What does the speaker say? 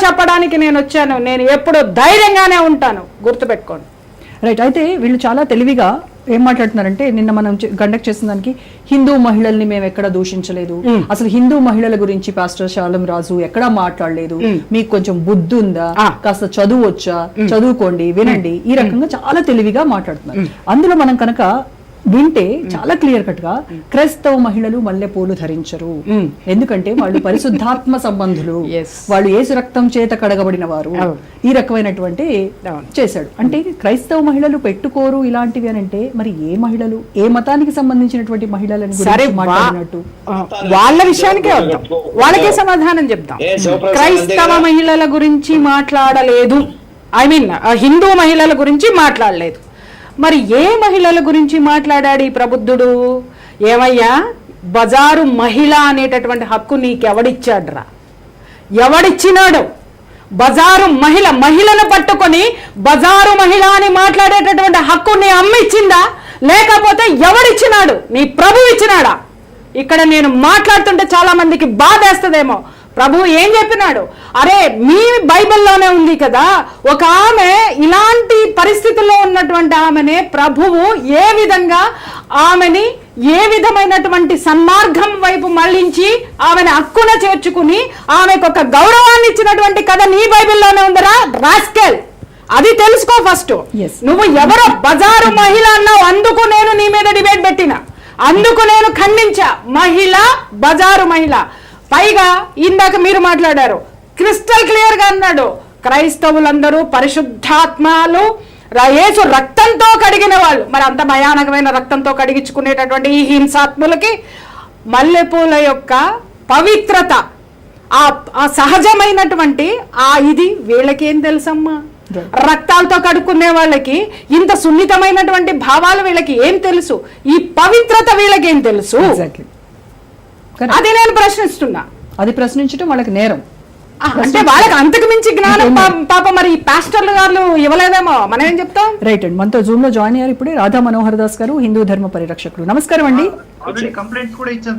చెప్పడానికి నేను వచ్చాను. నేను ఎప్పుడు ధైర్యంగానే ఉంటాను, గుర్తుపెట్టుకోండి. రైట్. అయితే వీళ్ళు చాలా తెలివిగా ఏం మాట్లాడుతున్నారంటే, నిన్న మనం కండక్ట్ చేసిన దానికి హిందూ మహిళల్ని మేము ఎక్కడ దూషించలేదు, అసలు హిందూ మహిళల గురించి పాస్టర్ శాలం రాజు ఎక్కడా మాట్లాడలేదు, మీకు కొంచెం బుద్ధి ఉందా, కాస్త చదువు వచ్చా, చదువుకోండి, వినండి, ఈ రకంగా చాలా తెలివిగా మాట్లాడుతున్నారు. అందులో మనం కనుక వింటే చాలా క్లియర్ కట్ గా క్రైస్తవ మహిళలు మల్లెపూలు ధరించరు, ఎందుకంటే వాళ్ళు పరిశుద్ధాత్మ సంబంధులు, వాళ్ళు యేసు రక్తం చేత కడగబడిన వారు, ఈ రకమైనటువంటి చేశాడు. అంటే క్రైస్తవ మహిళలు పెట్టుకోరు ఇలాంటివి అని అంటే, మరి ఏ మహిళలు, ఏ మతానికి సంబంధించినటువంటి మహిళలని మాట్లాడినట్టు వాళ్ళ విషయానికే వద్దాం, వాళ్ళకే సమాధానం చెప్తాం. క్రైస్తవ మహిళల గురించి మాట్లాడలేదు, ఐ మీన్ హిందూ మహిళల గురించి మాట్లాడలేదు. మరి ఏ మహిళల గురించి మాట్లాడాడు ఈ ప్రబుద్ధుడు? ఏమయ్యా, బజారు మహిళ అనేటటువంటి హక్కు నీకెవడిచ్చాడ్రా? ఎవడిచ్చినాడు? బజారు మహిళను పట్టుకొని బజారు మహిళ అని మాట్లాడేటటువంటి హక్కు నీ అమ్మ ఇచ్చిందా, లేకపోతే ఎవడిచ్చినాడు? నీ ప్రభు ఇచ్చినాడా? ఇక్కడ నేను మాట్లాడుతుంటే చాలా మందికి బాధేస్తుందేమో. ప్రభు ఏం చెప్పినాడు? అరే, మీ బైబిల్లోనే ఉంది కదా, ఒక ఆమె ఇలాంటి పరిస్థితుల్లో ఉన్నటువంటి ఆమెనే ప్రభువు ఏ విధంగా ఆమెని ఏ విధమైనటువంటి సన్మార్గం వైపు మళ్లించి ఆమెను హక్కున చేర్చుకుని ఆమెకు ఒక గౌరవాన్ని ఇచ్చినటువంటి కథ నీ బైబిల్లోనే ఉందరా రాస్కెల్. అది తెలుసుకో ఫస్ట్. నువ్వు ఎవరో బజారు మహిళ అన్నావు, అందుకు నేను నీ మీద డిబేట్ పెట్టిన, అందుకు నేను ఖండించా. మహిళ, బజారు మహిళ. పైగా ఇందాక మీరు మాట్లాడారు, క్రిస్టల్ క్లియర్ గా అన్నాడు, క్రైస్తవులందరూ పరిశుద్ధాత్మలు, యేసు రక్తంతో కడిగిన వాళ్ళు. మరి అంత భయానకమైన రక్తంతో కడిగించుకునేటటువంటి ఈ హింసాత్ములకి మల్లెపూల యొక్క పవిత్రత, ఆ సహజమైనటువంటి ఇది వీళ్ళకేం తెలుసమ్మా? రక్తాలతో కడుక్కునే వాళ్ళకి ఇంత సున్నితమైనటువంటి భావాలు వీళ్ళకి ఏం తెలుసు? ఈ పవిత్రత వీళ్ళకేం తెలుసు? అది నేను ప్రశ్నిస్తున్నా. అది ప్రశ్నించడం వాళ్ళకి నేరం. అంటే వాళ్ళకి అంతకు మించి జ్ఞానం పాప మరి పాస్టర్లు గారు ఇవ్వలేదేమో, మనం ఏం చెప్తాం. రైట్ అండి. మనతో జూమ్ లో జాయిన్ అయ్యారు ఇప్పుడే రాధా మనోహర్ దాస్ గారు, హిందూ ధర్మ పరిరక్షకులు. నమస్కారం అండి. కంప్లైంట్స్ కూడా ఇచ్చాం.